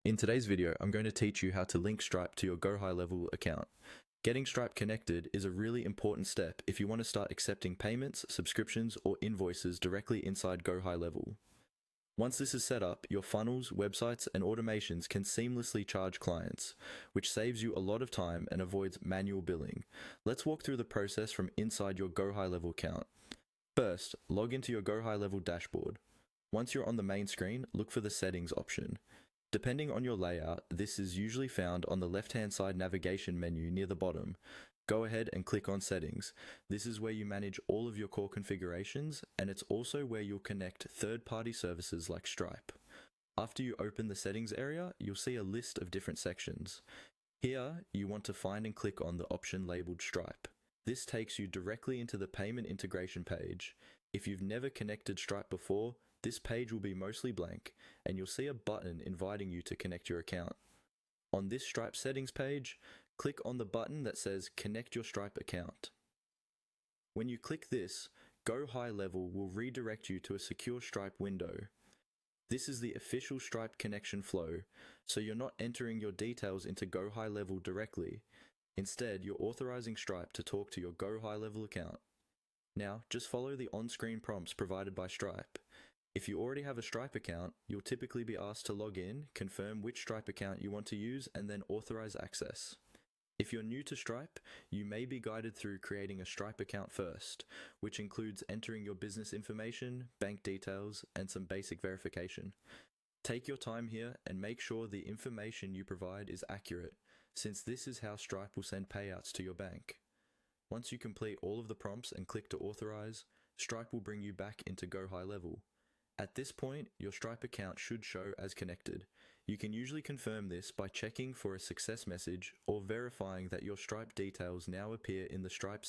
In today's video, I'm going to teach you how to link Stripe to your Go High Level account. Getting Stripe connected is a really important step if you want to start accepting payments, subscriptions, or invoices directly inside Go High Level. Once this is set up, your funnels, websites, and automations can seamlessly charge clients, which saves you a lot of time and avoids manual billing. Let's walk through the process from inside your Go High Level account. First, log into your Go High Level dashboard. Once you're on the main screen, look for the Settings option. Depending on your layout, this is usually found on the left-hand side navigation menu near the bottom. Go ahead and click on Settings. This is where you manage all of your core configurations, and it's also where you'll connect third-party services like Stripe. After you open the Settings area, you'll see a list of different sections. Here, you want to find and click on the option labeled Stripe. This takes you directly into the payment integration page. If you've never connected Stripe before, this page will be mostly blank, and you'll see a button inviting you to connect your account. On this Stripe settings page, click on the button that says Connect your Stripe account. When you click this, Go High Level will redirect you to a secure Stripe window. This is the official Stripe connection flow, so you're not entering your details into Go High Level directly. Instead, you're authorizing Stripe to talk to your Go High Level account. Now, just follow the on-screen prompts provided by Stripe. If you already have a Stripe account, you'll typically be asked to log in, confirm which Stripe account you want to use, and then authorize access. If you're new to Stripe, you may be guided through creating a Stripe account first, which includes entering your business information, bank details, and some basic verification. Take your time here and make sure the information you provide is accurate, since this is how Stripe will send payouts to your bank. Once you complete all of the prompts and click to authorize, Stripe will bring you back into Go High Level. At this point, your Stripe account should show as connected. You can usually confirm this by checking for a success message or verifying that your Stripe details now appear in the Stripe